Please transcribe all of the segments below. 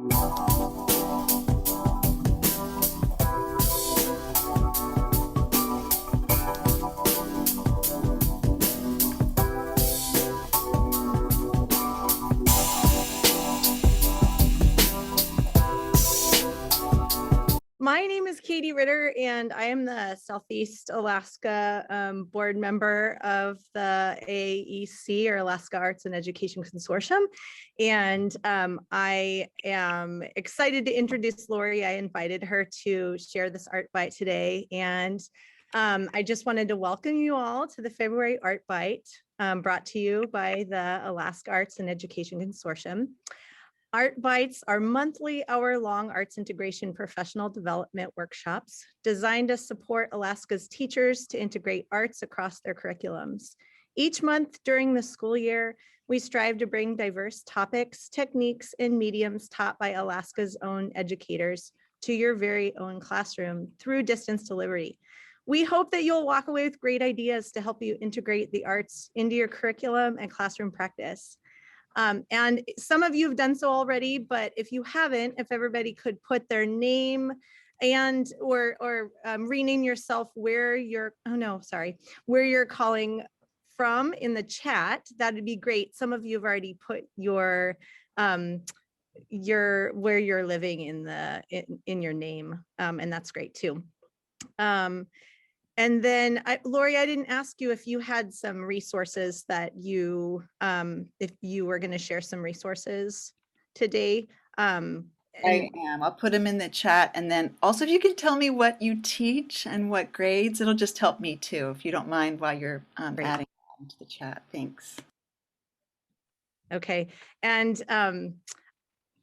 My name is Katie Ritter, and I am the Southeast Alaska board member of the AAEC, or Alaska Arts and Education Consortium. And I am excited to introduce Lorrie. I invited her to share this Art Byte today. And I just wanted to welcome you all to the February Art Byte, brought to you by the Alaska Arts and Education Consortium. Art Bytes are monthly hour-long arts integration professional development workshops designed to support Alaska's teachers to integrate arts across their curriculums. Each month during the school year, we strive to bring diverse topics, techniques, and mediums taught by Alaska's own educators to your very own classroom through distance delivery. We hope that you'll walk away with great ideas to help you integrate the arts into your curriculum and classroom practice. And some of you have done so already, but if you haven't, if everybody could put their name and or rename yourself where you're, where you're calling from in the chat, that'd be great. Some of you have already put your where you're living in your name, and that's great too. And then, Lorrie, I didn't ask you if you had some resources that you, if you were going to share some resources today. I am. I'll put them in the chat. And then also, if you can tell me what you teach and what grades, it'll just help me too, if you don't mind, while you're adding them to the chat. Thanks. Okay. And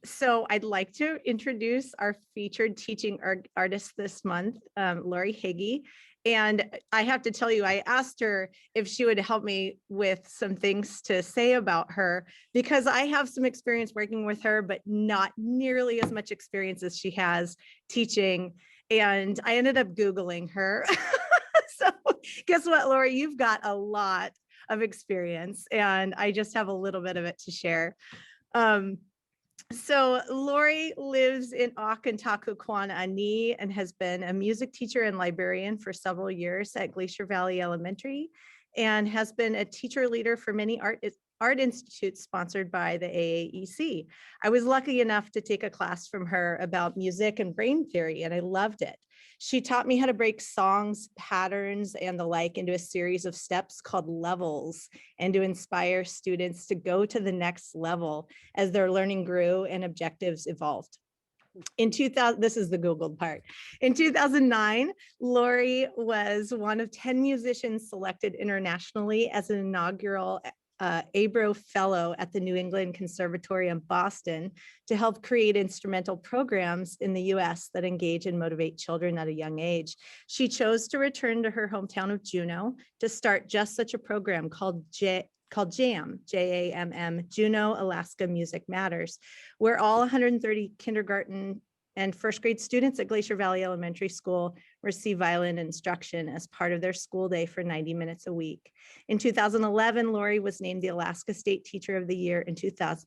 so I'd like to introduce our featured teaching artist this month, Lorrie Heagy. And I have to tell you, I asked her if she would help me with some things to say about her, because I have some experience working with her, but not nearly as much experience as she has teaching. And I ended up Googling her. So guess what, Lorrie, you've got a lot of experience, and I just have a little bit of it to share. So Lorrie lives in Aukantakuquana'ani and has been a music teacher and librarian for several years at Glacier Valley Elementary, and has been a teacher leader for many art institutes sponsored by the AAEC. I was lucky enough to take a class from her about music and brain theory, and I loved it. She taught me how to break songs, patterns, and the like into a series of steps called levels, and to inspire students to go to the next level as their learning grew and objectives evolved. In 2000, this is the Googled part. In 2009, Lorrie was one of 10 musicians selected internationally as an inaugural Abro Fellow at the New England Conservatory in Boston to help create instrumental programs in the US that engage and motivate children at a young age. She chose to return to her hometown of Juneau to start just such a program called JAM, J-A-M-M, Juneau, Alaska Music Matters, where all 130 kindergarten and first grade students at Glacier Valley Elementary School receive violin instruction as part of their school day for 90 minutes a week. In 2011, Lorrie was named the Alaska State Teacher of the Year in 2000.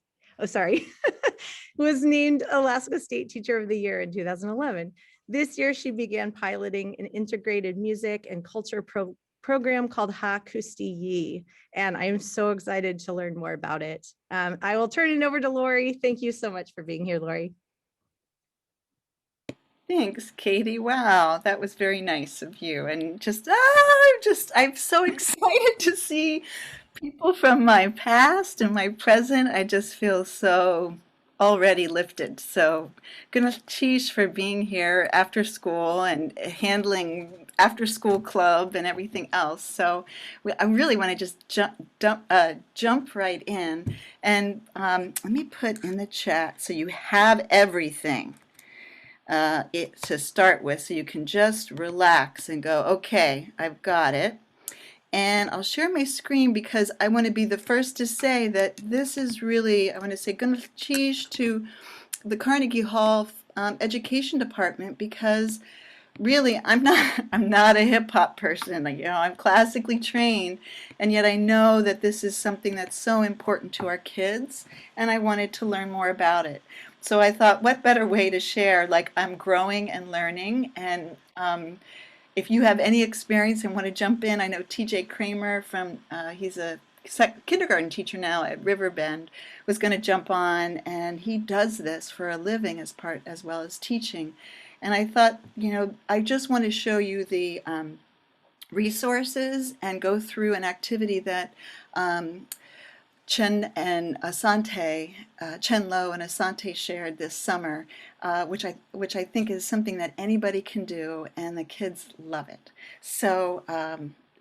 Was named Alaska State Teacher of the Year in 2011. This year, she began piloting an integrated music and culture program called Ha Kusti Yi, and I'm so excited to learn more about it. I will turn it over to Lorrie. Thank you so much for being here, Lorrie. Thanks, Katie. Wow, that was very nice of you. And I'm so excited to see people from my past and my present. I just feel so already lifted. So, gonna cheese for being here after school and handling after school club and everything else. So, I really want to just jump right in. And let me put in the chat so you have everything. To start with, so you can just relax and go, okay, I've got it. And I'll share my screen because I want to be the first to say that this is really, I want to say good cheese to the Carnegie Hall Education Department, because really I'm not a hip hop person. You know, I'm classically trained, and yet I know that this is something that's so important to our kids, and I wanted to learn more about it. So I thought, what better way to share? Like, I'm growing and learning, and if you have any experience and want to jump in, I know TJ Kramer from he's a kindergarten teacher now at Riverbend was going to jump on, and he does this for a living as well as teaching. And I thought, I just want to show you the resources and go through an activity that Chen Lo and Asante shared this summer, which I think is something that anybody can do, and the kids love it. So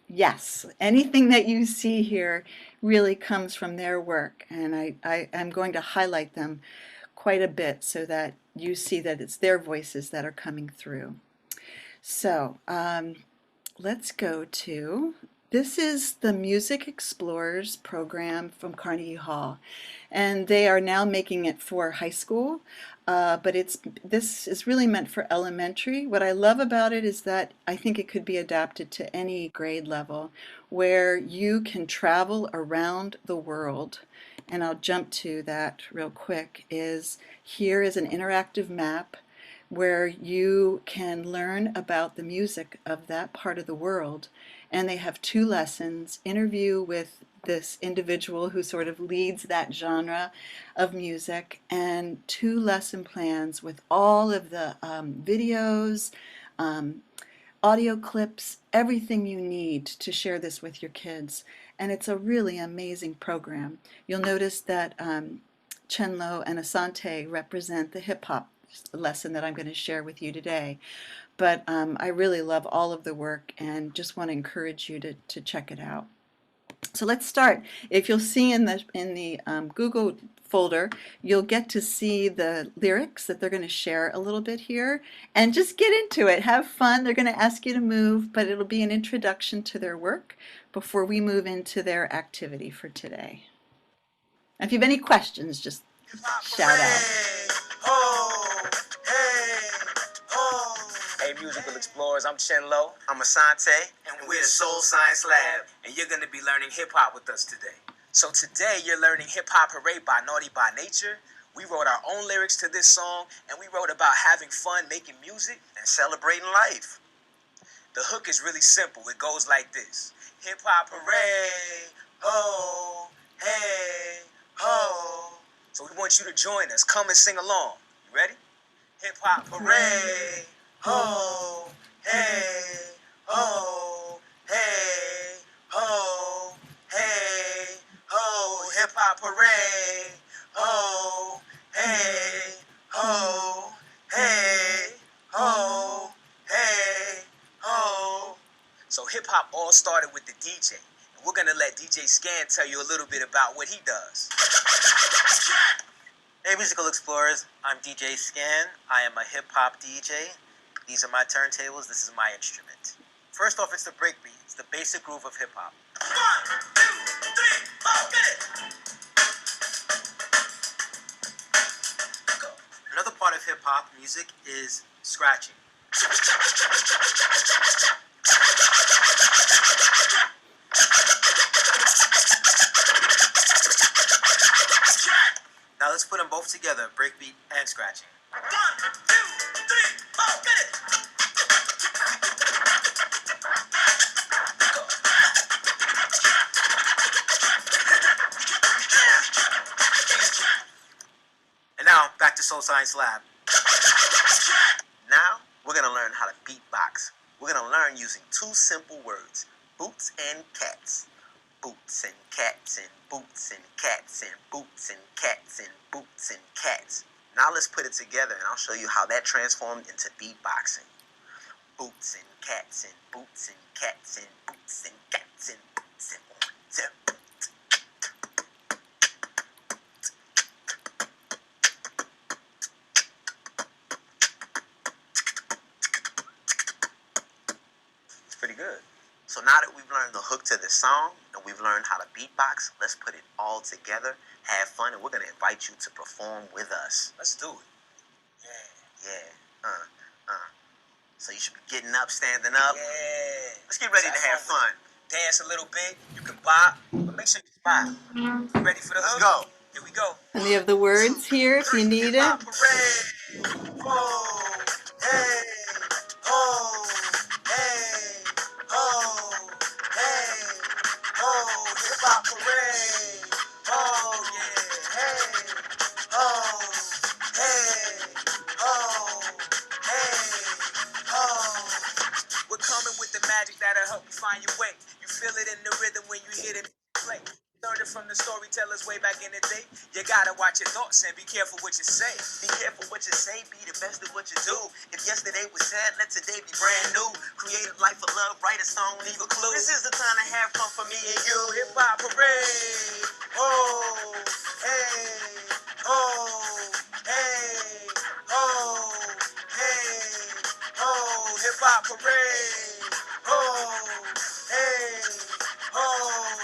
yes, anything that you see here really comes from their work, and I am going to highlight them quite a bit so that you see that it's their voices that are coming through. So let's go to, this is the Music Explorers program from Carnegie Hall, and they are now making it for high school, but this is really meant for elementary. What I love about it is that I think it could be adapted to any grade level, where you can travel around the world. And I'll jump to that real quick. Here is an interactive map where you can learn about the music of that part of the world. And they have 2 lessons: interview with this individual who sort of leads that genre of music, and 2 lesson plans with all of the videos, audio clips, everything you need to share this with your kids. And it's a really amazing program. You'll notice that Chen Lo and Asante represent the hip hop lesson that I'm going to share with you today. But I really love all of the work and just want to encourage you to check it out. So let's start. If you'll see in the Google folder, you'll get to see the lyrics that they're going to share a little bit here, and just get into it. Have fun. They're going to ask you to move, but it'll be an introduction to their work before we move into their activity for today. And if you have any questions, just shout out. Oh, hey, oh. Hey, Musical Explorers, I'm Chen Lo. I'm Asante, and we're the Soul Science Lab, and you're going to be learning hip-hop with us today. So today, you're learning Hip Hop Hooray by Naughty by Nature. We wrote our own lyrics to this song, and we wrote about having fun making music and celebrating life. The hook is really simple. It goes like this. Hip Hop Hooray, ho, hey, ho. So we want you to join us. Come and sing along. You ready? Hip Hop Hooray, ho, hey, ho, hey, ho, hey, ho. Hip Hop Hooray, ho, hey, ho, hey, ho, hey, ho. So hip hop all started with the DJ. And we're gonna let DJ Scan tell you a little bit about what he does. Hey, Musical Explorers, I'm DJ Scan. I am a hip-hop DJ. These are my turntables. This is my instrument. First off, it's the breakbeat. It's the basic groove of hip-hop. 1, 2, 3, 4, get it! Go. Another part of hip-hop music is scratching. Now let's put them both together, breakbeat and scratching. 1, 2, 3, 4, get it! Go. And now, back to Soul Science Lab. Now, we're going to learn how to beatbox. We're going to learn using 2 simple words, boots and cats. Boots and cats and boots and cats and boots and cats and boots and cats. Now let's put it together and I'll show you how that transformed into beatboxing. Boots and cats and boots and cats and boots and cats and boots and boots and boots. It's pretty good. So now that we've learned the hook to the song and we've learned how to beatbox, let's put it all together, have fun, and we're going to invite you to perform with us. Let's do it. Yeah. So you should be getting up, standing up. Yeah. Let's get ready to have fun. Dance a little bit. You can bop, but make sure you smile. You ready for the hook? Let's go. Here we go. And they have the words here if you need it. Hip-hop parade. Oh, hey, oh, hey, oh, hey, oh, hip-hop parade. Oh, yeah, hey, oh, hey, oh, hey, oh. We're coming with the magic that'll help you find your way. You feel it in the rhythm when you hear the play. Learned it from the storytellers way back in the day. You gotta watch your thoughts and be careful what you say. Be careful what you say, be the best at what you do. If yesterday was sad, let today be brand new. Create a life of love, write a song, leave a clue. This is the time to have fun for me and you. Hip hop parade. Oh, hey, oh, hey, oh, hey, oh, hip hop parade. Oh, hey, oh,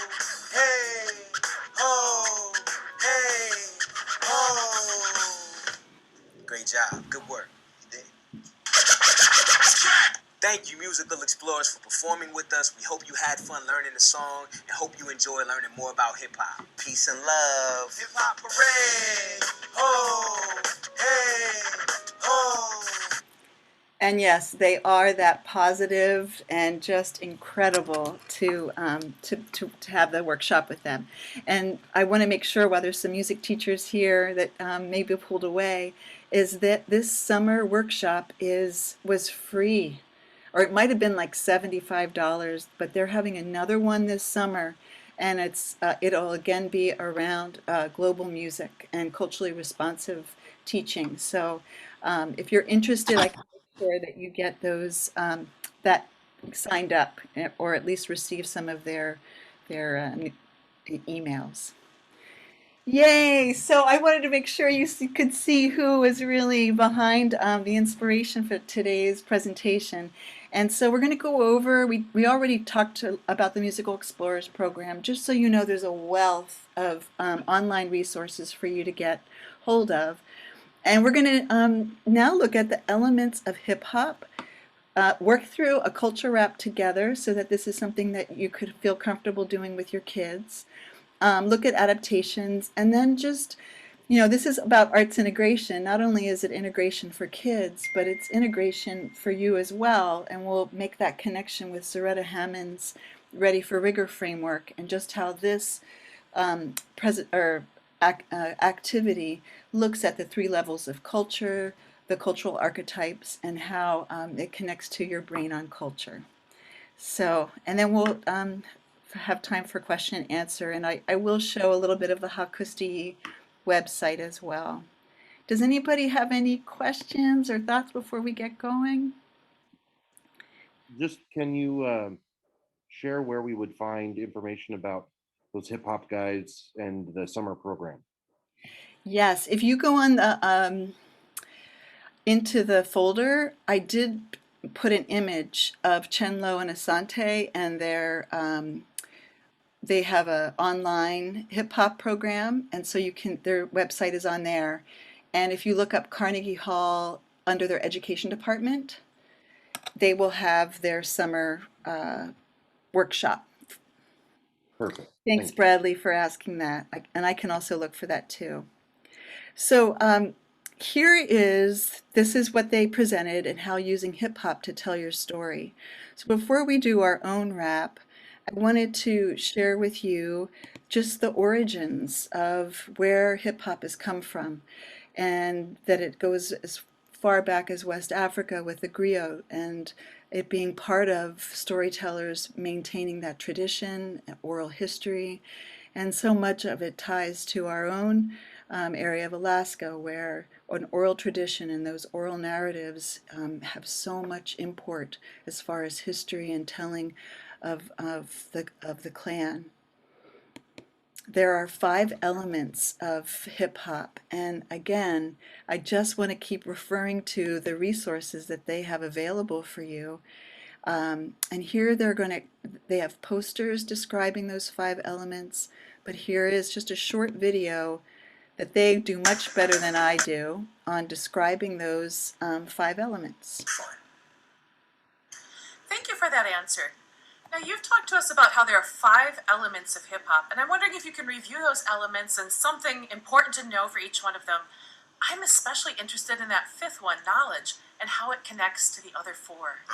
hey, oh, hey, oh. Great job. Good work. You did it. Thank you, musical explorers, for performing with us. We hope you had fun learning the song and hope you enjoy learning more about hip hop. Peace and love. Hip hop parade. Oh, hey, oh. And yes, they are that positive and just incredible to have the workshop with them. And I want to make sure, while there's some music teachers here that maybe pulled away, is that this summer workshop was free, or it might have been like $75, but they're having another one this summer, and it'll again be around global music and culturally responsive teaching. So if you're interested, I can make sure that you get those that signed up, or at least receive some of their emails. Yay! So I wanted to make sure could see who was really behind the inspiration for today's presentation. And so we're going to go over, we already talked about the Musical Explorers program. Just so you know, there's a wealth of online resources for you to get hold of. And we're going to now look at the elements of hip hop, work through a culture wrap together so that this is something that you could feel comfortable doing with your kids. Look at adaptations, and then just, this is about arts integration. Not only is it integration for kids, but it's integration for you as well, and we'll make that connection with Zaretta Hammond's Ready for Rigor framework, and just how this activity looks at the three levels of culture, the cultural archetypes, and how it connects to your brain on culture. So, and then we'll have time for question and answer, and I will show a little bit of the Hakusti website as well. Does anybody have any questions or thoughts before we get going? Just can you share where we would find information about those hip hop guides and the summer program? Yes, if you go on the into the folder, I did put an image of Chenlo and Asante and they have an online hip hop program, and so their website is on there. And if you look up Carnegie Hall under their education department, they will have their summer workshop. Perfect. Thanks, Bradley, for asking that. And I can also look for that too. So this is what they presented and how using hip hop to tell your story. So before we do our own wrap, I wanted to share with you just the origins of where hip hop has come from, and that it goes as far back as West Africa with the griot, and it being part of storytellers maintaining that tradition, oral history, and so much of it ties to our own area of Alaska, where an oral tradition and those oral narratives have so much import as far as history and telling of the clan. There are 5 elements of hip hop, and again, I just want to keep referring to the resources that they have available for you. And here they have posters describing those 5 elements, but here is just a short video that they do much better than I do on describing those 5 elements. Thank you for that answer. Now, you've talked to us about how there are 5 elements of hip hop, and I'm wondering if you can review those elements and something important to know for each one of them. I'm especially interested in that 5th one, knowledge, and how it connects to the other 4.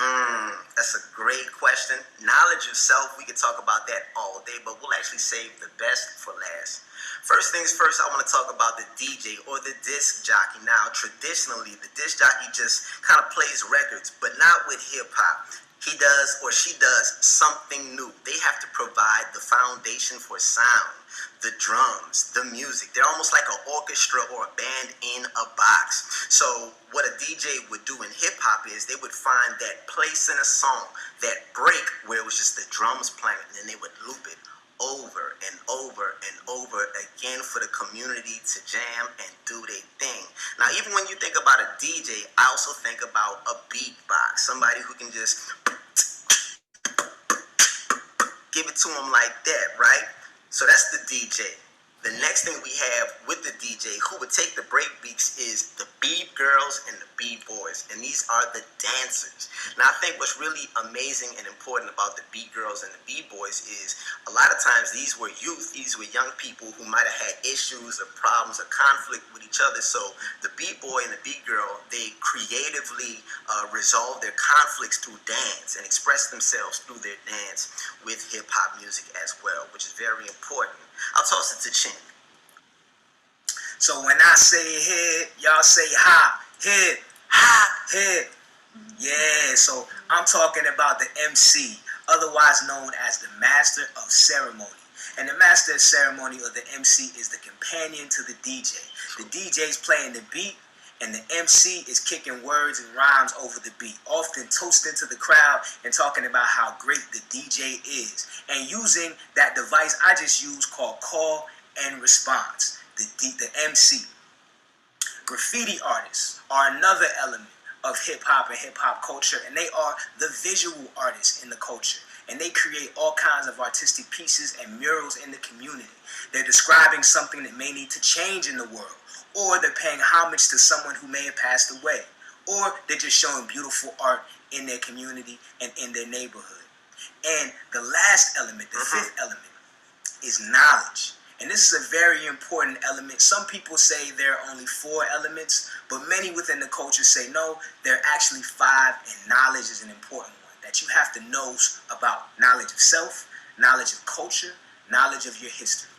That's a great question. Knowledge of self, we could talk about that all day, but we'll actually save the best for last. First things first, I want to talk about the DJ or the disc jockey. Now, traditionally, the disc jockey just kind of plays records, but not with hip hop. He does or she does something new. They have to provide the foundation for sound, the drums, the music. They're almost like an orchestra or a band in a box. So what a DJ would do in hip hop is they would find that place in a song, that break where it was just the drums playing, and then they would loop it over and over and over again for the community to jam and do their thing. Now, even when you think about a DJ, I also think about a beatbox, somebody who can just give it to them like that, right? So that's the DJ. The next thing we have with the DJ who would take the break beats is the beat girls and the beat boys, and these are the dancers. Now, I think what's really amazing and important about the beat girls and the beat boys is a lot of times these were youth, these were young people who might have had issues or problems or conflict with each other. So the beat boy and the beat girl, they creatively resolve their conflicts through dance and express themselves through their dance with hip hop music as well, which is very important. I'll toss it to Chin. So when I say hit, y'all say ha, hit, ha, hit. Yeah, so I'm talking about the MC, otherwise known as the Master of Ceremony. And the Master of Ceremony, or the MC, is the companion to the DJ. The DJ's playing the beat, and the MC is kicking words and rhymes over the beat, often toasting to the crowd and talking about how great the DJ is, and using that device I just used called call and response, the MC. Graffiti artists are another element of hip-hop and hip-hop culture, and they are the visual artists in the culture, and they create all kinds of artistic pieces and murals in the community. They're describing something that may need to change in the world, or they're paying homage to someone who may have passed away, or they're just showing beautiful art in their community and in their neighborhood. And the last element, the 5th element, is knowledge. And this is a very important element. Some people say there are only 4 elements, but many within the culture say no, there are actually 5, and knowledge is an important one. That you have to know about knowledge of self, knowledge of culture, knowledge of your history.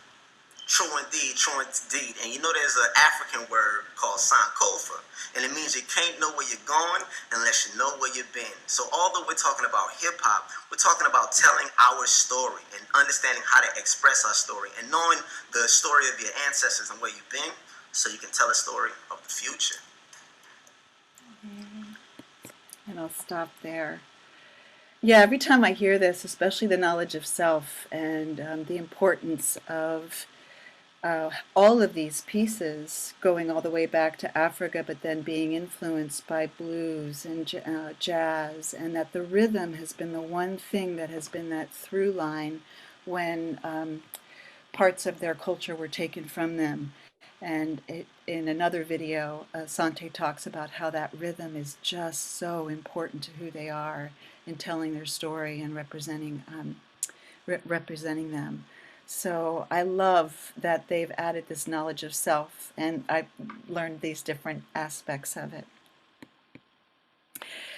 True indeed, true indeed. And you know there's an African word called sankofa, and it means you can't know where you're going unless you know where you've been. So although we're talking about hip-hop, we're talking about telling our story and understanding how to express our story and knowing the story of your ancestors and where you've been so you can tell a story of the future. And I'll stop there. Yeah, every time I hear this, especially the knowledge of self and the importance of all of these pieces going all the way back to Africa, but then being influenced by blues and jazz, and that the rhythm has been the one thing that has been that through line when parts of their culture were taken from them. And in another video, Sante talks about how that rhythm is just so important to who they are in telling their story and representing them. So I love that they've added this knowledge of self, and I've learned these different aspects of it.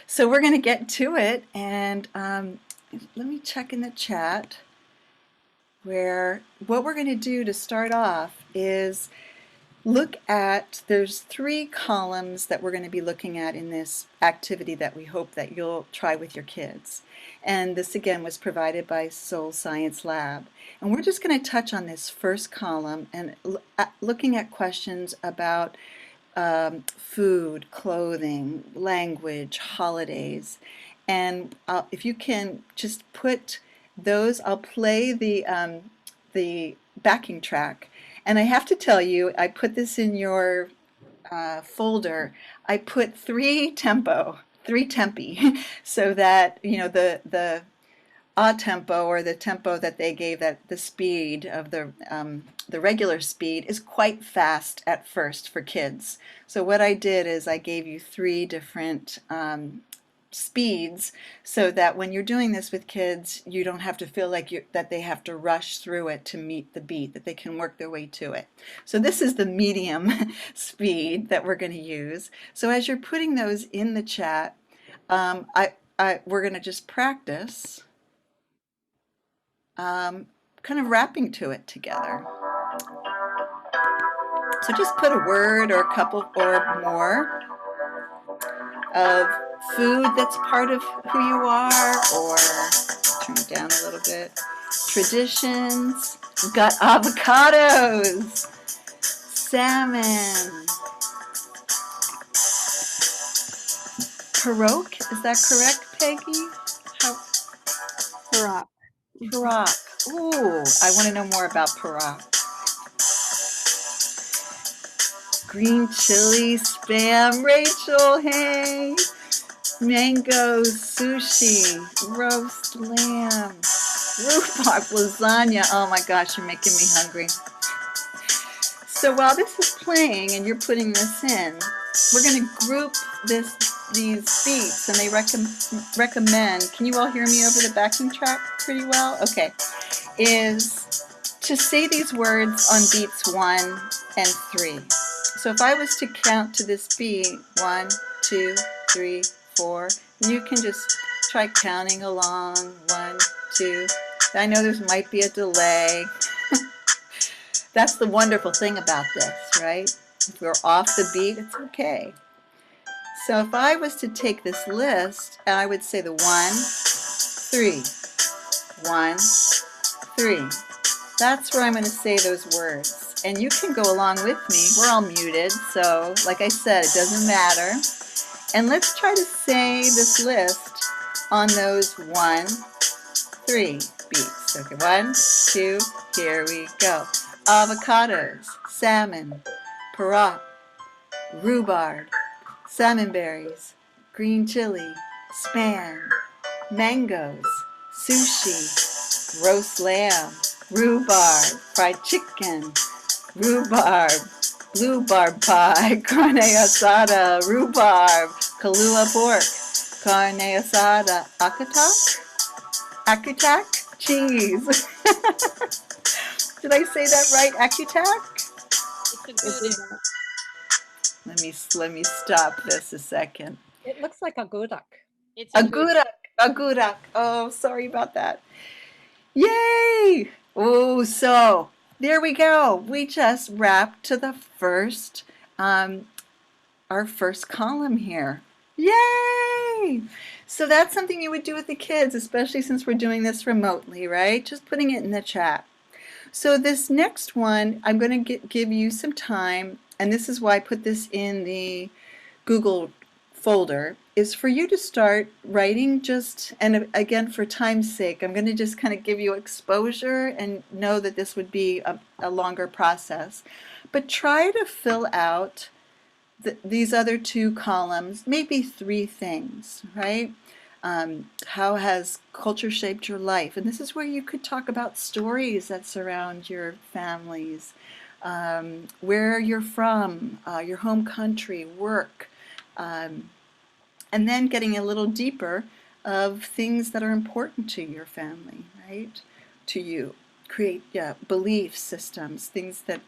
So we're going to get to it, and let me check in the chat where what we're going to do to start off is look at, there's 3 columns that we're going to be looking at in this activity that we hope that you'll try with your kids. And this again was provided by Soul Science Lab. And we're just going to touch on this first column and looking at questions about food, clothing, language, holidays. And if you can just put those, I'll play the backing track. And I have to tell you, I put this in your folder. I put 3 tempi, so that the tempo, or the tempo that they gave, that the speed of the regular speed is quite fast at first for kids. So what I did is I gave you 3 different speeds, so that when you're doing this with kids, you don't have to feel like that they have to rush through it to meet the beat, that they can work their way to it. So this is the medium speed that we're going to use. So as you're putting those in the chat, we're going to just practice kind of rapping to it together. So just put a word or a couple or more of food that's part of who you are, or turn it down a little bit. Traditions. We've got avocados, salmon, pierogi. Is that correct, Peggy? Rock. Pierogi. Ooh, I want to know more about pierogi. Green chili, spam. Rachel, hey. Mango, sushi, roast lamb, rhubarb, lasagna. Oh my gosh, you're making me hungry. So while this is playing and you're putting this in, we're going to group these beats, and they recommend, can you all hear me over the backing track pretty well? Okay, is to say these words on beats 1 and 3. So if I was to count to this beat, 1, 2, 3, 4, you can just try counting along. 1, 2. I know there might be a delay. That's the wonderful thing about this, right? If we're off the beat, it's okay. So if I was to take this list, I would say the 1, 3, 1, 3. That's where I'm going to say those words. And you can go along with me. We're all muted, so like I said, it doesn't matter. And let's try to say this list on those 1, 3 beats. Okay, 1, 2, here we go. Avocados, salmon, pierogi, rhubarb, salmon berries, green chili, spam, mangoes, sushi, roast lamb, rhubarb, fried chicken, rhubarb, rhubarb pie, carne asada, rhubarb, Kahlua pork, carne asada, akutak, cheese. Did I say that right? Akutak? Let me stop this a second. It looks like a gudak. Agudak. Oh, sorry about that. Yay! Oh, so there we go. We just wrapped to the first, our first column here. Yay! So that's something you would do with the kids, especially since we're doing this remotely, right? Just putting it in the chat. So this next one, I'm going to give you some time, and this is why I put this in the Google folder, is for you to start writing just, and again, for time's sake, I'm going to just kind of give you exposure and know that this would be a longer process. But try to fill out these other 2 columns, maybe 3 things, right? How has culture shaped your life? And this is where you could talk about stories that surround your families, where you're from, your home country, work, and then getting a little deeper of things that are important to your family, right? To you. Create belief systems, things that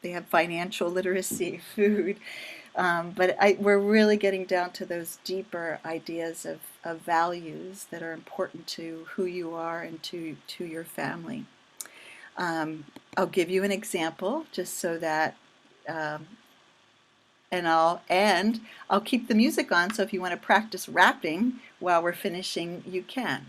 they have financial literacy, food. But we're really getting down to those deeper ideas of values that are important to who you are and to your family. I'll give you an example just so that, and I'll keep the music on, so if you want to practice rapping while we're finishing, you can.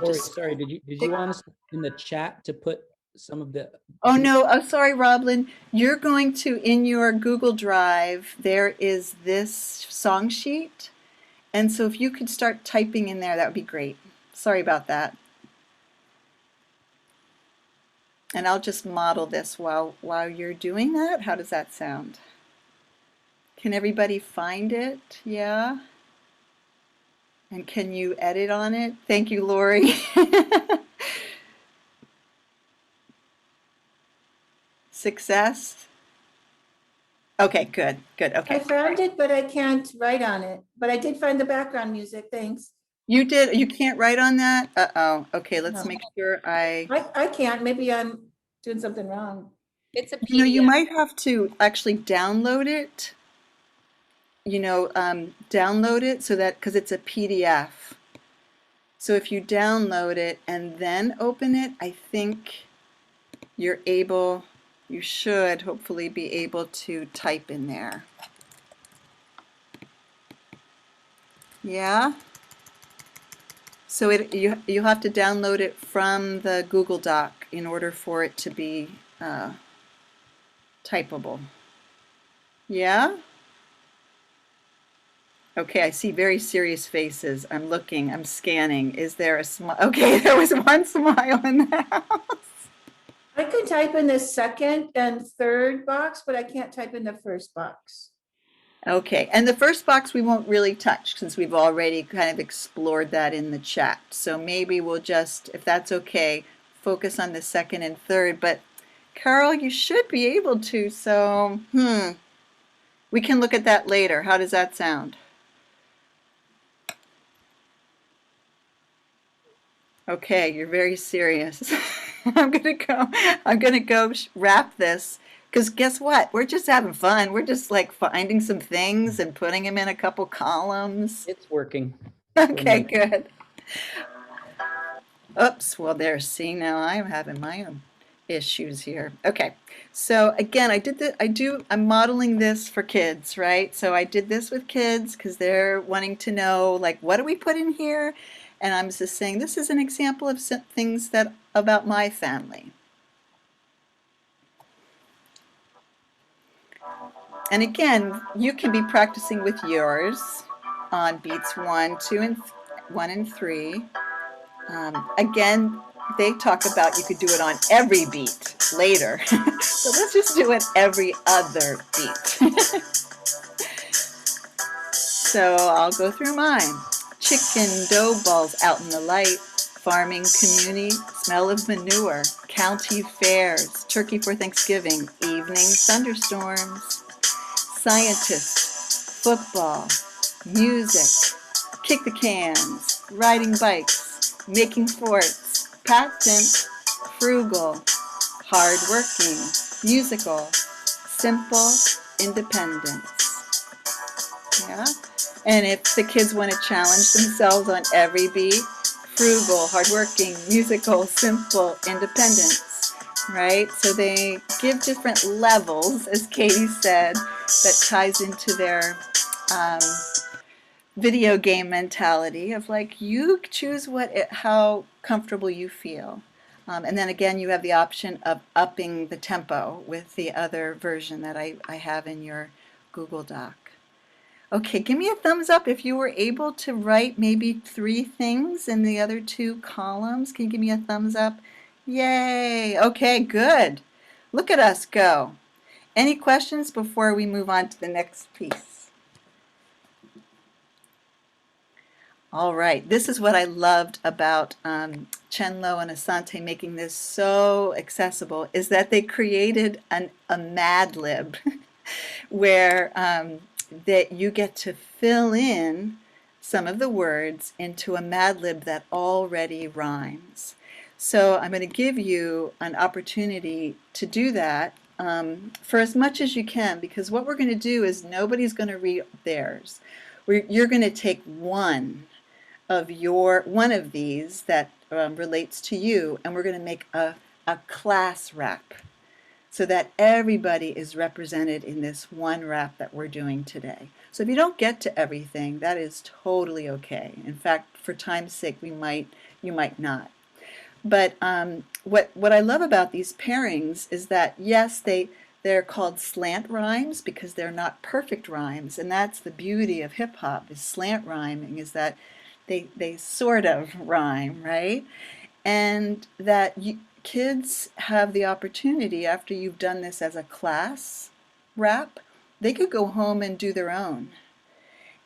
Lorrie, sorry, did you want us in the chat to put some of the... Oh no, I'm sorry, Roblin. You're going to, in your Google Drive, there is this song sheet. And so if you could start typing in there, that would be great. Sorry about that. And I'll just model this while you're doing that. How does that sound? Can everybody find it? Yeah? And can you edit on it? Thank you, Lorrie. Success? Okay, good, good, I okay. found it, but I can't write on it. But I did find the background music, thanks. You did, you can't write on that? Uh-oh, okay, let's No. make sure I can't, maybe I'm doing something wrong. It's a you know, you PDF. might have to actually download it. Download it so that, because it's a PDF. So if you download it and then open it, I think you should hopefully be able to type in there. Yeah? So you have to download it from the Google Doc in order for it to be typable. Yeah? Okay, I see very serious faces. I'm looking, I'm scanning. Is there a smile? Okay, there was one smile in the house. I can type in the second and third box, but I can't type in the first box. Okay, and the first box we won't really touch since we've already kind of explored that in the chat. So maybe we'll just, if that's okay, focus on the second and third. But Carol, you should be able to, so we can look at that later. How does that sound? Okay, you're very serious. I'm gonna go wrap this. Because guess what? We're just having fun. We're just like finding some things and putting them in a couple columns. It's working. Okay, good. Oops, well there, see, now I'm having my own issues here. Okay, so again, I'm modeling this for kids, right? So I did this with kids because they're wanting to know, like, what do we put in here? And I'm just saying, this is an example of some things about my family. And again, you can be practicing with yours on beats 1, 2, and 3. Again, they talk about you could do it on every beat later. So let's just do it every other beat. So I'll go through mine. Chicken dough balls out in the light. Farming community, smell of manure. County fairs, turkey for Thanksgiving. Evening thunderstorms. Scientists, football, music, kick the cans, riding bikes, making forts, patent, frugal, hardworking, musical, simple, independence. Yeah? And if the kids want to challenge themselves on every beat, frugal, hardworking, musical, simple, independence, right? So they give different levels, as Katie said, that ties into their video game mentality of like, you choose how comfortable you feel. And then again, you have the option of upping the tempo with the other version that I have in your Google Doc. Okay, give me a thumbs up if you were able to write maybe 3 things in the other 2 columns. Can you give me a thumbs up? Yay! Okay, good. Look at us go. Any questions before we move on to the next piece? All right, this is what I loved about Chenlo and Asante making this so accessible, is that they created a Mad Lib where that you get to fill in some of the words into a Mad Lib that already rhymes. So I'm going to give you an opportunity to do that for as much as you can, because what we're going to do is nobody's going to read theirs. You're going to take one of these that relates to you, and we're going to make a class rap so that everybody is represented in this one rap that we're doing today. So if you don't get to everything, that is totally okay. In fact, for time's sake, you might not. But what I love about these pairings is that, yes, they're called slant rhymes because they're not perfect rhymes, and that's the beauty of hip hop, is slant rhyming, is that they sort of rhyme, right? And that kids have the opportunity, after you've done this as a class rap, they could go home and do their own.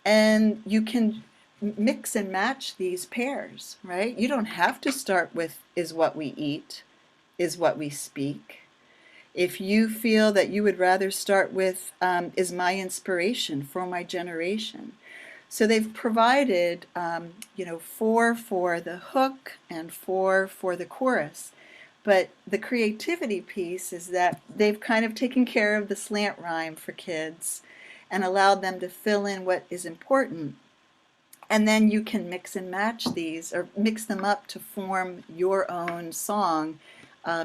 And you can mix and match these pairs, right? You don't have to start with is what we eat, is what we speak. If you feel that you would rather start with is my inspiration for my generation. So they've provided, 4 for the hook and 4 for the chorus. But the creativity piece is that they've kind of taken care of the slant rhyme for kids and allowed them to fill in what is important. And then you can mix and match these or mix them up to form your own song,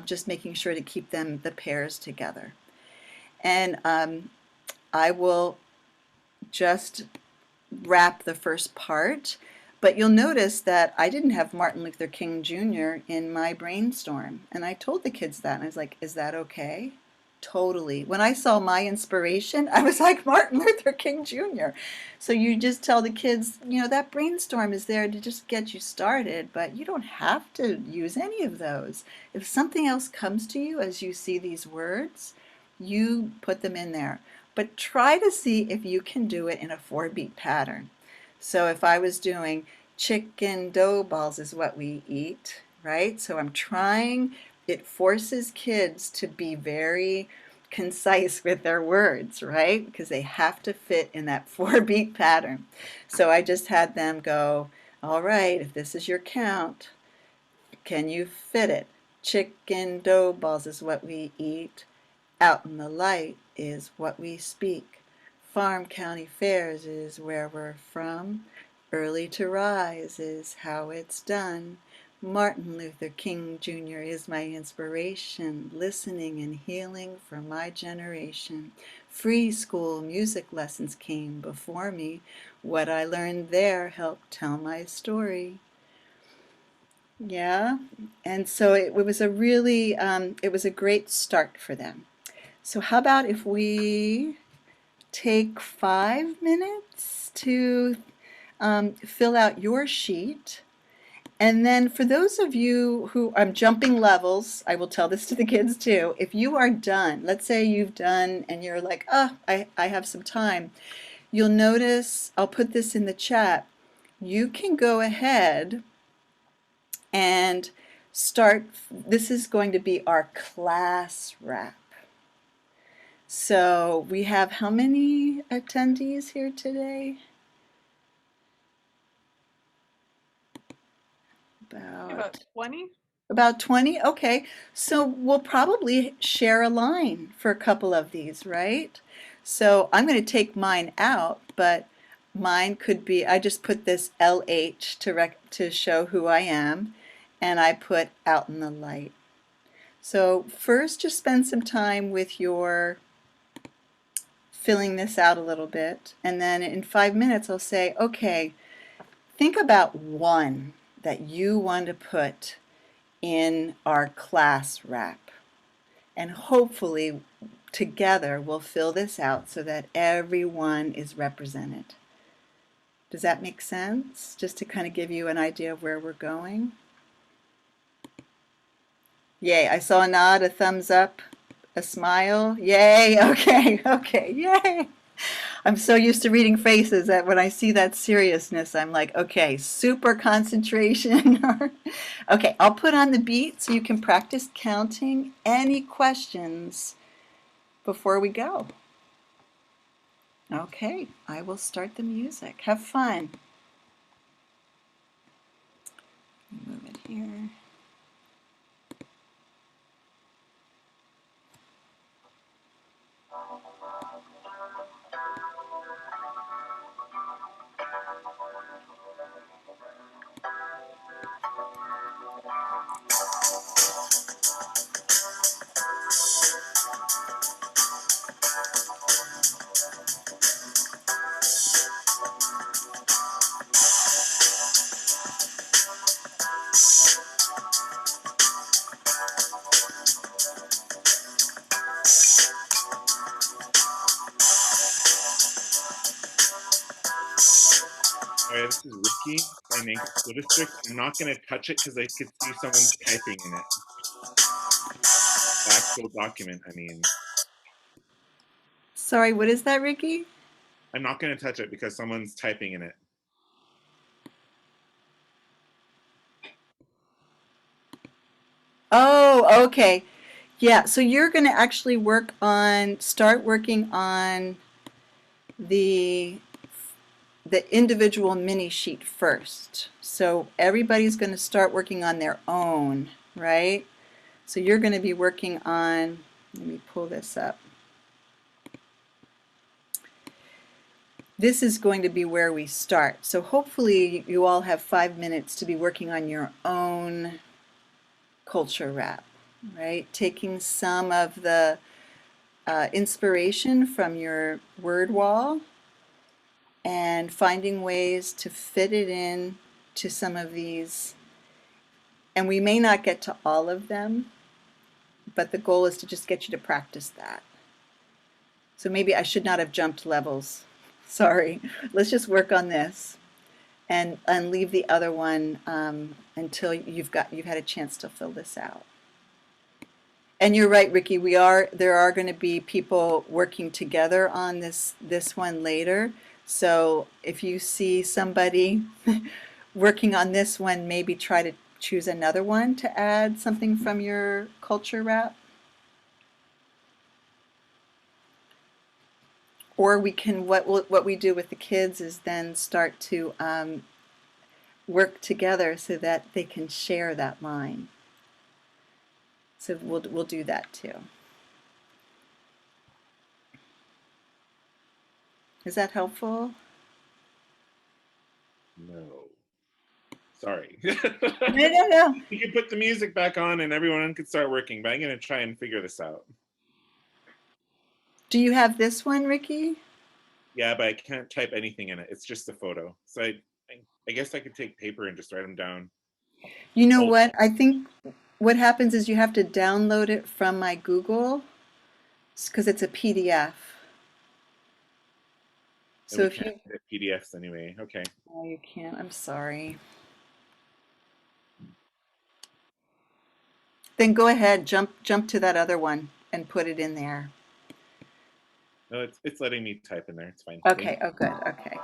just making sure to keep the pairs together. And I will just wrap the first part, but you'll notice that I didn't have Martin Luther King Jr. in my brainstorm. And I told the kids that, and I was like, is that okay? Totally. When I saw my inspiration, I was like Martin Luther King Jr. So you just tell the kids, that brainstorm is there to just get you started, but you don't have to use any of those. If something else comes to you as you see these words, you put them in there. But try to see if you can do it in a 4-beat pattern. So if I was doing chicken dough balls is what we eat, right? So I'm trying, it forces kids to be very concise with their words, right? Because they have to fit in that 4-beat pattern. So I just had them go, all right, if this is your count, can you fit it? Chicken dough balls is what we eat. Out in the light is what we speak. Farm County Fairs is where we're from. Early to rise is how it's done. Martin Luther King Jr. is my inspiration, listening and healing for my generation. Free school music lessons came before me. What I learned there helped tell my story. Yeah, and so it was a really, it was a great start for them. So how about if we take 5 minutes to fill out your sheet. And then for those of you who I'm jumping levels, I will tell this to the kids too. If you are done, let's say you've done and you're like, I have some time. You'll notice, I'll put this in the chat. You can go ahead and start. This is going to be our class wrap. So we have how many attendees here today? About 20? About 20? Okay. So we'll probably share a line for a couple of these, right? So I'm going to take mine out, but mine could be, I just put this LH to show who I am, and I put out in the light. So first just spend some time with your filling this out a little bit, and then in 5 minutes I'll say, okay, think about one that you want to put in our class wrap, and hopefully together we'll fill this out so that everyone is represented. Does that make sense? Just to kind of give you an idea of where we're going. Yay, I saw a nod, a thumbs up, a smile. Yay, okay, yay. I'm so used to reading faces that when I see that seriousness, I'm like, okay, super concentration. Okay, I'll put on the beat so you can practice counting. Any questions before we go? Okay, I will start the music. Have fun. Move it here. Hi, this is Ricky in Anchor School District. I'm not going to touch it because I could see someone's typing in it. The actual document, I mean. Sorry, what is that, Ricky? I'm not going to touch it because someone's typing in it. Oh, okay. Yeah, so you're going to actually start working on the individual mini sheet first. So everybody's going to start working on their own, right? So you're going to be working on, let me pull this up. This is going to be where we start. So hopefully you all have 5 minutes to be working on your own culture wrap, right? Taking some of the inspiration from your word wall and finding ways to fit it in to some of these. And we may not get to all of them, but the goal is to just get you to practice that. So maybe I should not have jumped levels. Sorry. Let's just work on this and leave the other one until you've had a chance to fill this out. And you're right, Ricky, there are going to be people working together on this one later. So if you see somebody working on this one, maybe try to choose another one to add something from your culture wrap. Or we can, what we do with the kids is then start to work together so that they can share that line. So we'll do that too. Is that helpful? No. Sorry. No. You can put the music back on and everyone can start working, but I'm going to try and figure this out. Do you have this one, Ricky? Yeah, but I can't type anything in it. It's just a photo. So I guess I could take paper and just write them down. You know what? I think what happens is you have to download it from my Google because it's a PDF. So if you get PDFs anyway, okay. Oh, you can't. I'm sorry. Then go ahead, jump to that other one and put it in there. No, it's letting me type in there. It's fine. Okay. Oh, good. Okay.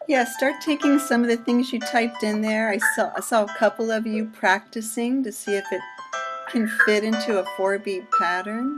Yeah, start taking some of the things you typed in there. I saw a couple of you practicing to see if it can fit into a 4-beat pattern.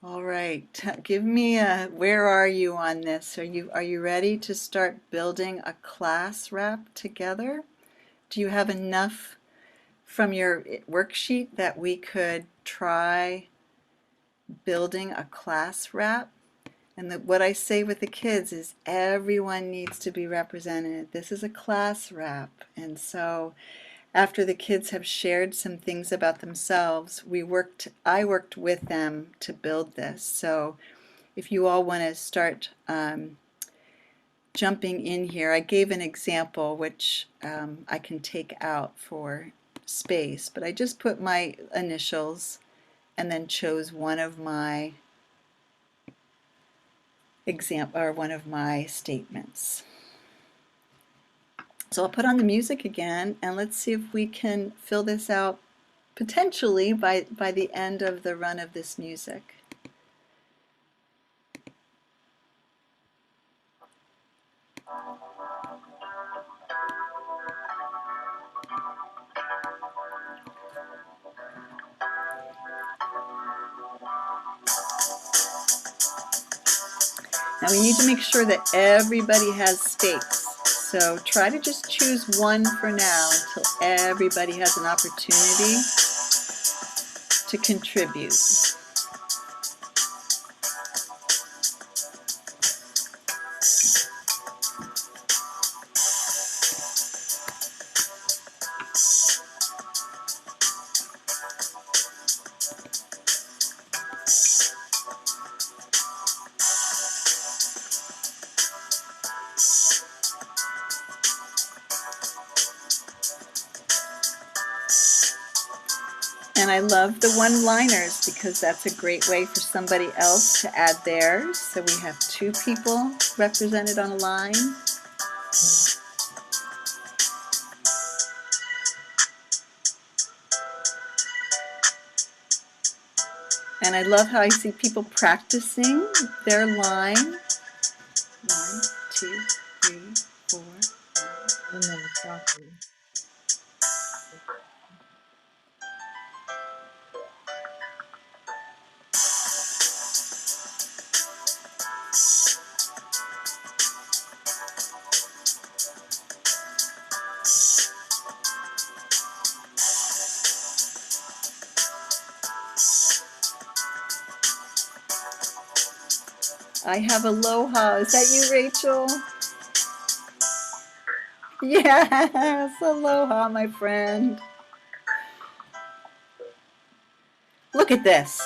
All right, give me a, where are you on this? Are you ready to start building a class wrap together? Do you have enough from your worksheet that we could try building a class wrap? And what I say with the kids is everyone needs to be represented. This is a class wrap. And so after the kids have shared some things about themselves, I worked with them to build this. So if you all want to start jumping in here, I gave an example which I can take out for space, but I just put my initials and then chose one of my one of my statements. So I'll put on the music again, and let's see if we can fill this out potentially by the end of the run of this music. Now we need to make sure that everybody has space. So try to just choose one for now until everybody has an opportunity to contribute. And I love the one-liners because that's a great way for somebody else to add theirs. So we have two people represented on a line. And I love how I see people practicing their line. 1, 2, 3, 4, 5. I have aloha. Is that you, Rachel? Yes, aloha, my friend. Look at this.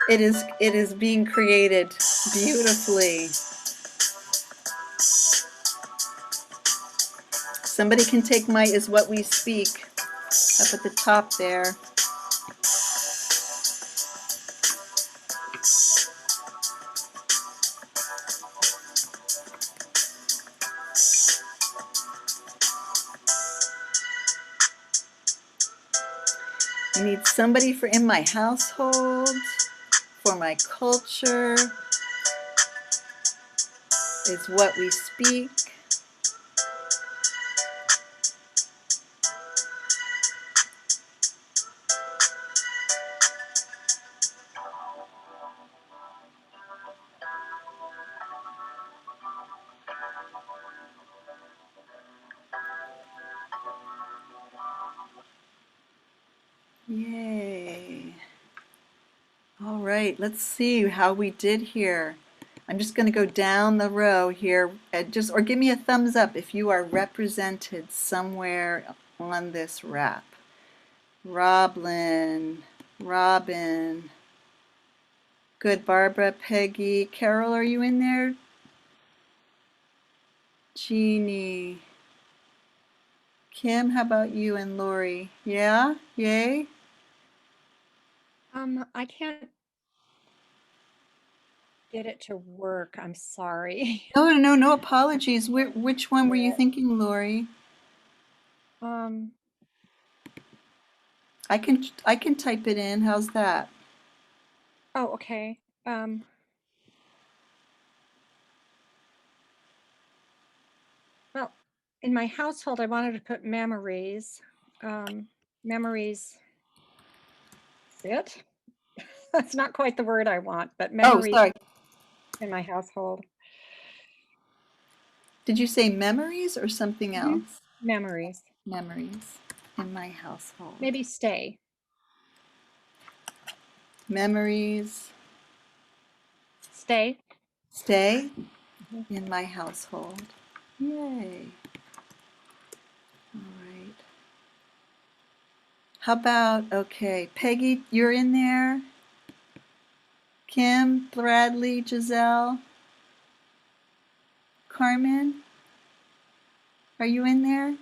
It is being created beautifully. Somebody can take my "Is What We Speak" up at the top there. I need somebody for "In My Household," for "My Culture," "Is What We Speak." Yay. All right, let's see how we did here. I'm just going to go down the row here, or give me a thumbs up if you are represented somewhere on this wrap. Robin. Good, Barbara, Peggy. Carol, are you in there? Jeannie. Kim, how about you and Lori? Yeah? Yay? I can't get it to work. I'm sorry. No apologies. Which one were you thinking, Lori? I can type it in. How's that? Oh, okay. Well, in my household, I wanted to put memories. Memories. That's it. That's not quite the word I want, but Oh, memories sorry. in my household. Did you say memories or something Mhm. else? Memories. Memories in my household. Maybe stay. Memories Stay. stay Mhm. in my household. Yay. All right. How about, okay, Peggy, you're in there. Kim, Bradley, Giselle, Carmen, are you in there?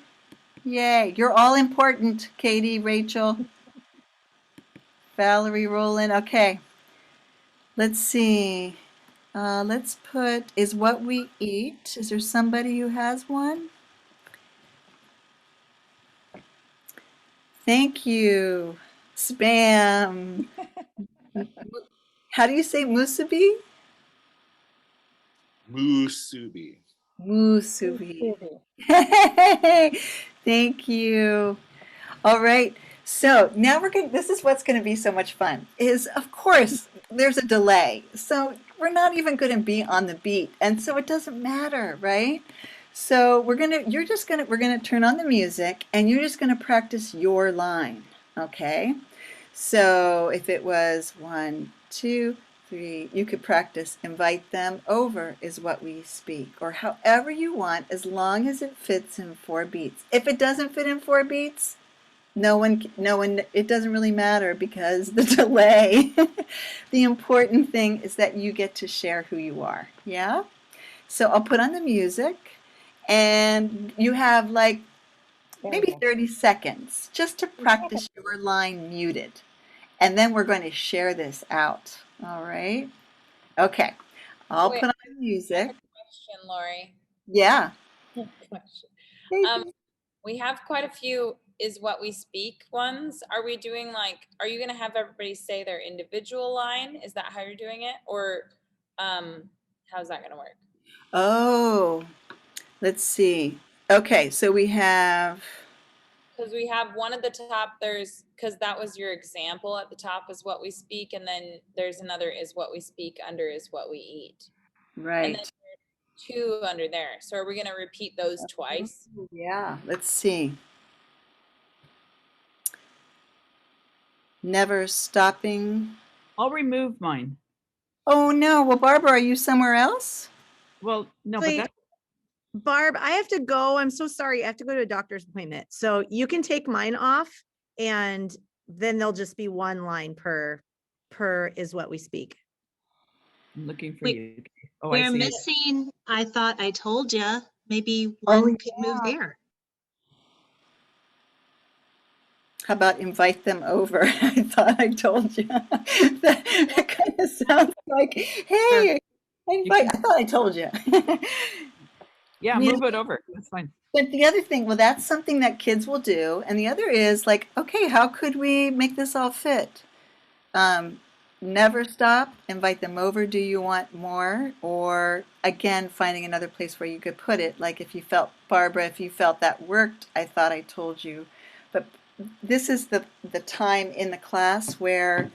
Yay. You're all important, Katie, Rachel, Valerie, Roland. Okay. Let's see. Let's put, is what we eat. Is there somebody who has one? Thank you. Spam. How do you say musubi? Musubi. Musubi. Musubi. Thank you. All right. So now we're going, this is what's going to be so much fun is, of course, there's a delay. So we're not even going to be on the beat. And so it doesn't matter, right? So we're going to, we're going to turn on the music and you're just going to practice your line. Okay. So if it was 1, 2, 3, you could practice invite them over is what we speak, or however you want, as long as it fits in 4 beats. If it doesn't fit in 4 beats, no one, it doesn't really matter because the delay. The important thing is that you get to share who you are. Yeah? So I'll put on the music and you have like There we maybe go. 30 seconds just to practice your line muted. And then we're going to share this out. All right? Okay. I'll Wait, put on I have music. a question, Lori. Yeah. Question. Hey, We have quite a few is what we speak ones. Are we doing like, are you gonna have everybody say their individual line? Is that how you're doing it? Or how's that gonna work? oh, let's see. Okay, so we have, Because we have one at the top, there's, because that was your example at the top is what we speak, and then there's another is what we speak under is what we eat. And then right. 2 under there. So are we gonna repeat those twice? Yeah, let's see. Never stopping. I'll remove mine. Oh no. Well, Barbara, are you somewhere else? Well, no, but Wait, that's Barb, I have to go. I'm so sorry. I have to go to a doctor's appointment. So you can take mine off and then there'll just be one line per is what we speak. I'm looking for Wait, you. Oh, I we're see it. missing, I thought I told you, maybe Oh, one could move there. How about invite them over? I thought I told you. That kind of sounds like, hey, I thought I told you. Yeah, You know, move it over. That's fine. but the other thing, well, that's something that kids will do. And the other is like, okay, how could we make this all fit? Never stop, invite them over. Do you want more? Or again, finding another place where you could put it. Like if you felt, Barbara, if you felt that worked, I thought I told you. But this is the time in the class where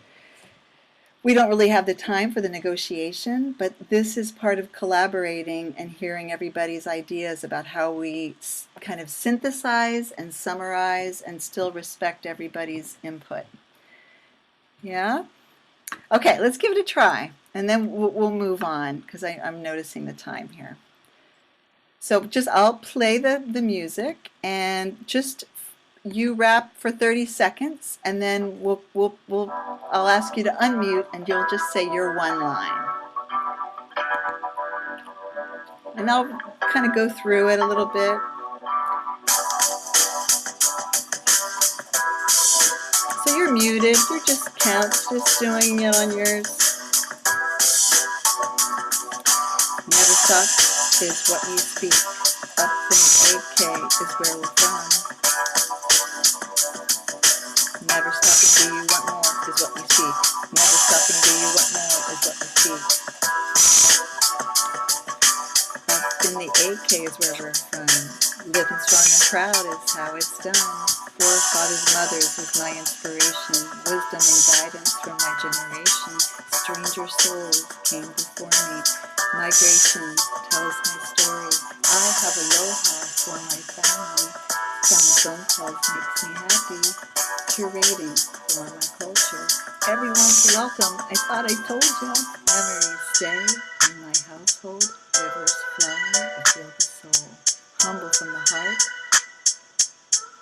we don't really have the time for the negotiation, but this is part of collaborating and hearing everybody's ideas about how we kind of synthesize and summarize and still respect everybody's input. Yeah? Okay, let's give it a try, and then we'll move on because I'm noticing the time here. So just I'll play the music and just you rap for 30 seconds, and then I'll ask you to unmute, and you'll just say your one line. And I'll kind of go through it a little bit. So you're muted, you're just just doing it on yours. Never stop is what you speak. Up in AK is where we're from. Never stopping, do you want more is what we speak. Never stopping, do you want more is what we speak. Up in the AK is where we're from. Living strong and proud is how it's done. Forefathers, mothers is my inspiration. Wisdom and guidance from my generation. stranger souls came before me. Migration tells my story. I have aloha for my family. Some phone calls makes me happy. Curating for my culture. Everyone's welcome. I thought I told you. Memories stay in my household. Rivers flow. I feel the soul. Humble from the heart.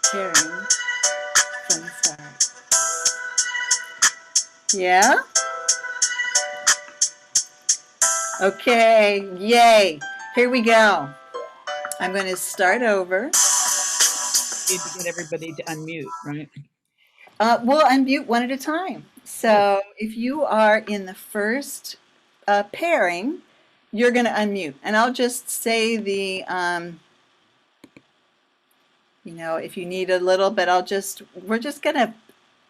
Caring from the start. Yeah? Okay, yay. Here we go. I'm going to start over. Need to get everybody to unmute, right? We'll unmute one at a time. So if you are in the first pairing, you're going to unmute. And I'll just say the, if you need a little bit, we're just going to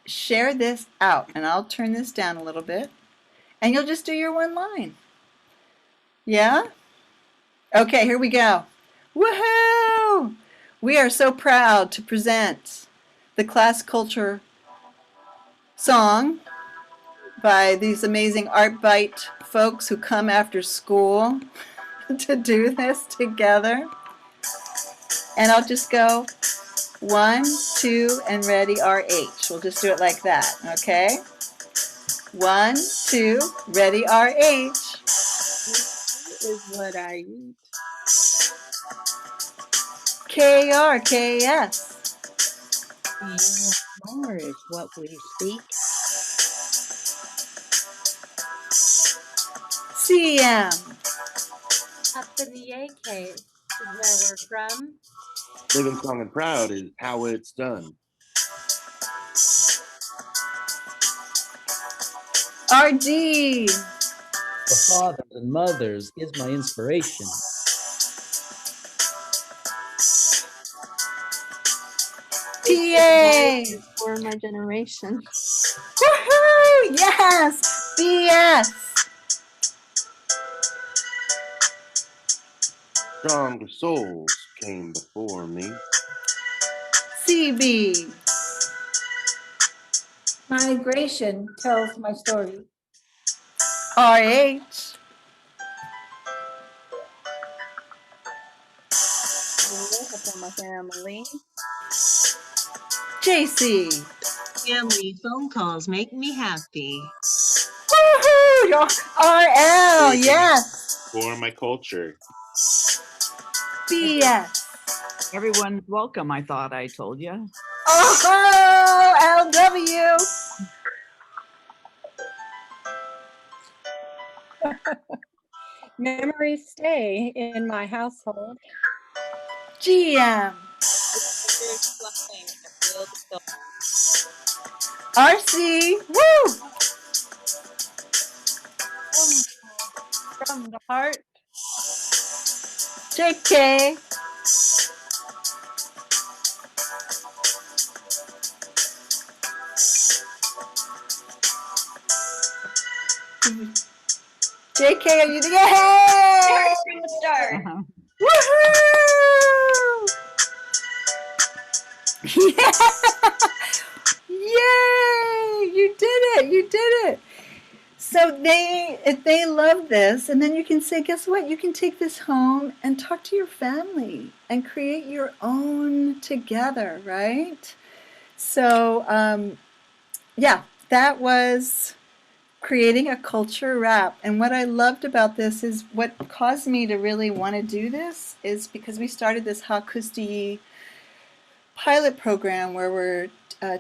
share this out. And I'll turn this down a little bit. And you'll just do your one line. Yeah? Okay, here we go. Woohoo! We are so proud to present the class culture song by these amazing Art Byte folks who come after school to do this together. And I'll just go 1, 2, and ready, RH. We'll just do it like that, okay? 1, 2, ready, RH. Is what I eat. KRKS. More is what we speak. CM. After the AK is where we're from. Living Strong and Proud is how it's done. RD. For fathers and mothers is my inspiration. PA. For my generation. Woohoo! Yes! BS. Stronger souls came before me. CB. Migration tells my story. RH. For my family. JC. Family phone calls make me happy. Woohoo! RL, yes. For my culture. BS. Everyone's welcome, I thought I told you. Oh, LW. Memories stay in my household. GM. RC. Woo! From the heart. JK. JK, are you there? Yay! From the start. Woohoo! Yeah! Yay! You did it! You did it! So they love this, and then you can say, guess what? You can take this home and talk to your family and create your own together, right? So yeah, that was creating a culture wrap. And what I loved about this is what caused me to really want to do this is because we started this Hakusti pilot program where we're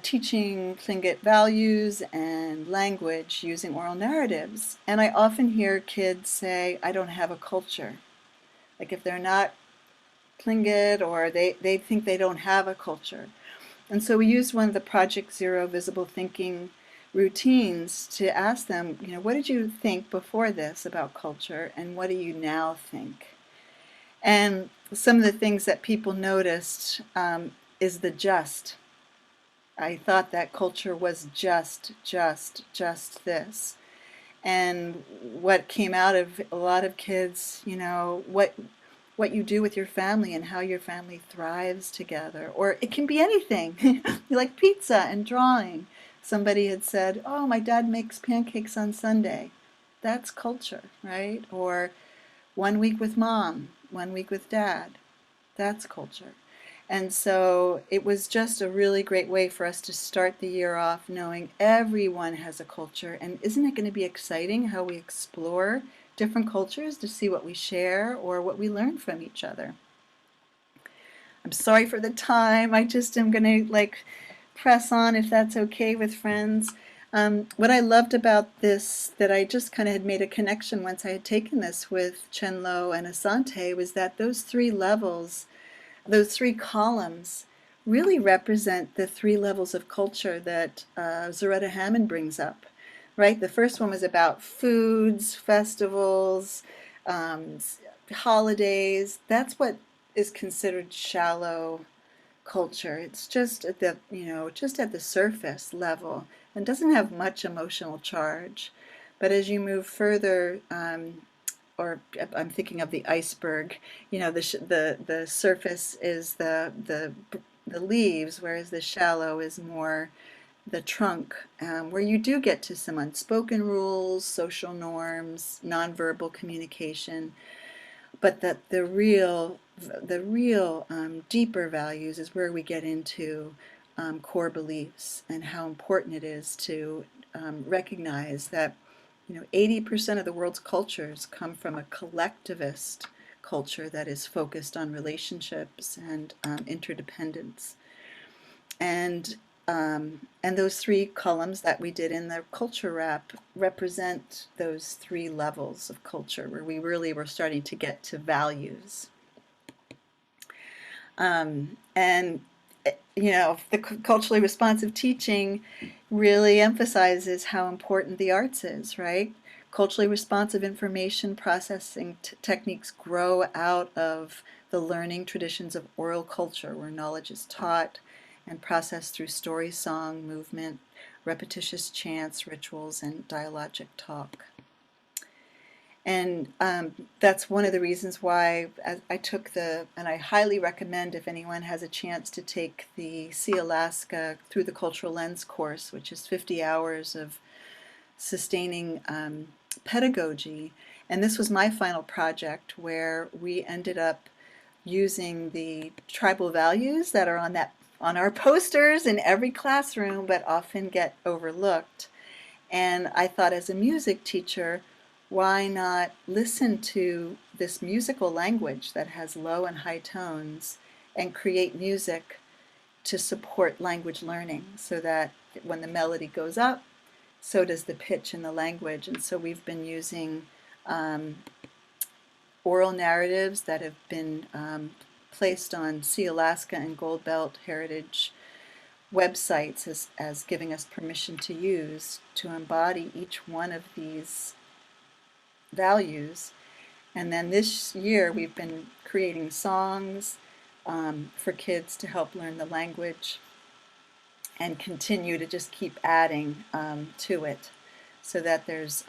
teaching Tlingit values and language using oral narratives. And I often hear kids say, I don't have a culture. Like if they're not Tlingit or they think they don't have a culture. And so we used one of the Project Zero visible thinking routines to ask them, what did you think before this about culture and what do you now think? And some of the things that people noticed is the just. I thought that culture was just this. And what came out of a lot of kids, what you do with your family and how your family thrives together. Or it can be anything, like pizza and drawing. Somebody had said, oh, my dad makes pancakes on Sunday. that's culture, right? Or 1 week with mom, 1 week with dad, that's culture. And so it was just a really great way for us to start the year off knowing everyone has a culture. And isn't it going to be exciting how we explore different cultures to see what we share or what we learn from each other? I'm sorry for the time. I just am going to press on if that's okay with friends. What I loved about this, that I just kind of had made a connection once I had taken this with Chenlo and Asante, was that those 3 levels, those 3 columns, really represent the 3 levels of culture that Zaretta Hammond brings up, right? The first one was about foods, festivals, holidays. That's what is considered shallow culture. It's just at the, just at the surface level and doesn't have much emotional charge. But as you move further, or I'm thinking of the iceberg, the surface is the leaves, whereas the shallow is more the trunk, where you do get to some unspoken rules, social norms, nonverbal communication, but that the real deeper values is where we get into core beliefs and how important it is to recognize that 80% of the world's cultures come from a collectivist culture that is focused on relationships and interdependence. And those 3 columns that we did in the culture wrap represent those 3 levels of culture where we really were starting to get to values. The culturally responsive teaching really emphasizes how important the arts is, right? Culturally responsive information processing techniques grow out of the learning traditions of oral culture, where knowledge is taught and processed through story, song, movement, repetitious chants, rituals, and dialogic talk. And that's one of the reasons why I took and I highly recommend if anyone has a chance to take the See Alaska Through the Cultural Lens course, which is 50 hours of sustaining pedagogy. And this was my final project where we ended up using the tribal values that are on our posters in every classroom, but often get overlooked. And I thought, as a music teacher, why not listen to this musical language that has low and high tones and create music to support language learning, so that when the melody goes up, so does the pitch in the language. And so we've been using oral narratives that have been placed on See Alaska and Gold Belt Heritage websites as giving us permission to use to embody each one of these values. And then this year we've been creating songs for kids to help learn the language, and continue to just keep adding to it, so that there's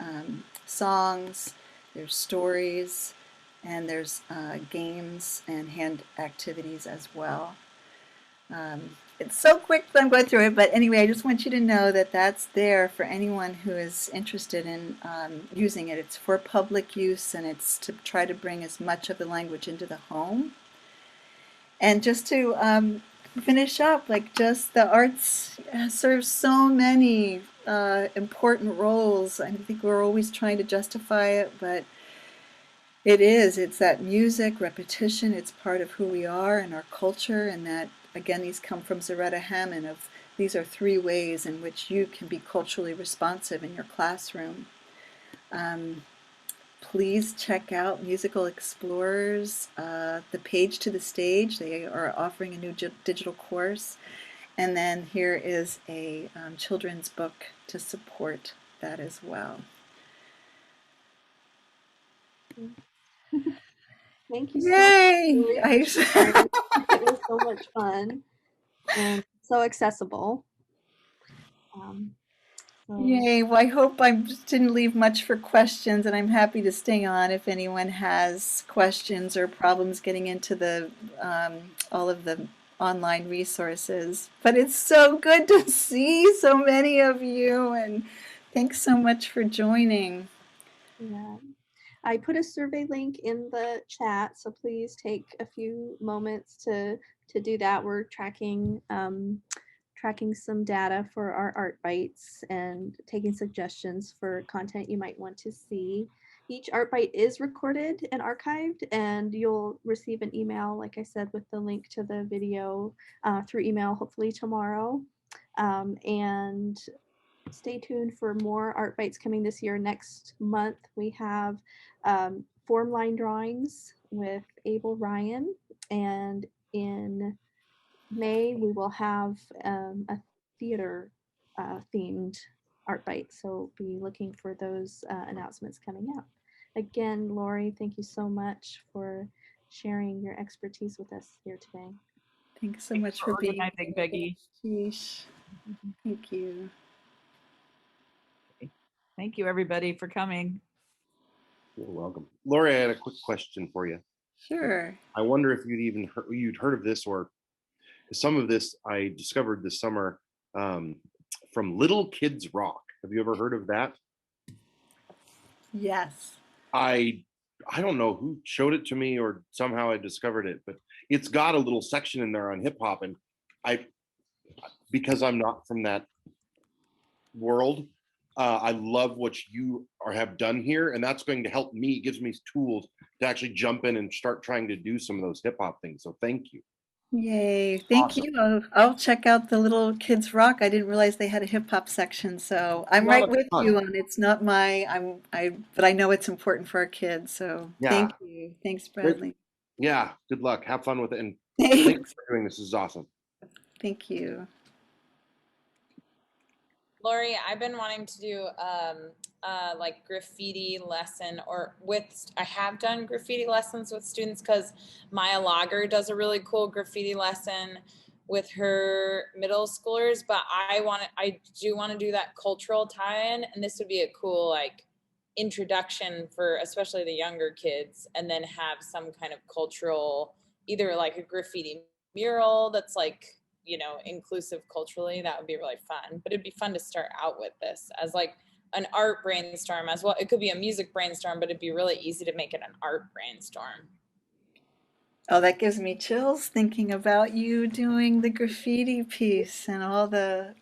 songs, there's stories, and there's games and hand activities as well. It's so quick that I'm going through it, but anyway, I just want you to know that that's there for anyone who is interested in using it. It's for public use, and it's to try to bring as much of the language into the home. And just to finish up, just the arts serve so many important roles. I think we're always trying to justify it, but it's that music, repetition, it's part of who we are and our culture, and that, again, these come from Zaretta Hammond, these are 3 ways in which you can be culturally responsive in your classroom. Please check out Musical Explorers, the Page to the Stage. They are offering a new digital course. And then here is a children's book to support that as well. Thank you so Yay! much. It was so much fun and so accessible. Yay. Well, I hope I didn't leave much for questions, and I'm happy to stay on if anyone has questions or problems getting into the all of the online resources. But it's so good to see so many of you, and thanks so much for joining. Yeah. I put a survey link in the chat, so please take a few moments to do that. We're tracking some data for our Art Bytes and taking suggestions for content you might want to see. Each Art Byte is recorded and archived, and you'll receive an email, like I said, with the link to the video through email, hopefully tomorrow. And stay tuned for more Art Bytes coming this year. Next month, we have form line drawings with Abel Ryan. And in May, we will have a theater themed Art Byte. So be looking for those announcements coming out. Again, Lorrie, thank you so much for sharing your expertise with us here today. Thanks so much for being organizing, Peggy. Sheesh. Thank you. Thank you, everybody, for coming. You're welcome. Lori, I had a quick question for you. Sure. I wonder if you'd heard of this, or some of this I discovered this summer from Little Kids Rock. Have you ever heard of that? Yes. I don't know who showed it to me, or somehow I discovered it, but it's got a little section in there on hip hop, and because I'm not from that world, I love what you have done here, and that's going to help me. It gives me tools to actually jump in and start trying to do some of those hip hop things. So thank you. Yay. Thank Awesome. you. I'll check out the Little Kids Rock. I didn't realize they had a hip hop section, so I'm right with you on it's not but I know it's important for our kids. So Yeah. Thank you. Thanks, Bradley. Yeah. Good luck. Have fun with it. And thanks for doing this. This is awesome. Thank you. Lori, I've been wanting to do like graffiti lesson I have done graffiti lessons with students because Maya Lager does a really cool graffiti lesson with her middle schoolers, but I do want to do that cultural tie-in, and this would be a cool like introduction for especially the younger kids, and then have some kind of cultural, either like a graffiti mural that's like, inclusive culturally. That would be really fun. But it'd be fun to start out with this as like an art brainstorm as well. It could be a music brainstorm, but it'd be really easy to make it an art brainstorm. Oh, that gives me chills thinking about you doing the graffiti piece and all the,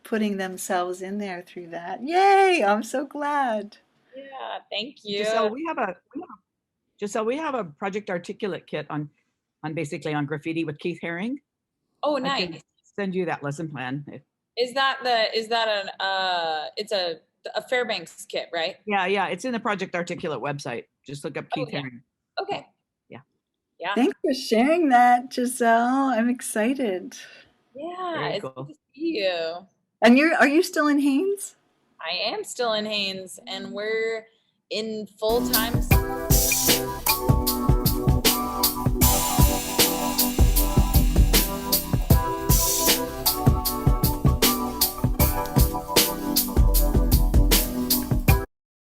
putting themselves in there through that. Yay! I'm so glad. Yeah, thank you. Giselle, we have a Project Articulate kit on basically on graffiti with Keith Haring. Oh, I nice. can send you that lesson plan. It's a Fairbanks kit, right? Yeah. It's in the Project Articulate website. Just look up Keith Haring. Okay. Yeah. Thanks for sharing that, Giselle. I'm excited. Yeah, Very it's cool. good to see you. And are you still in Haines? I am still in Haines, and we're in full-time.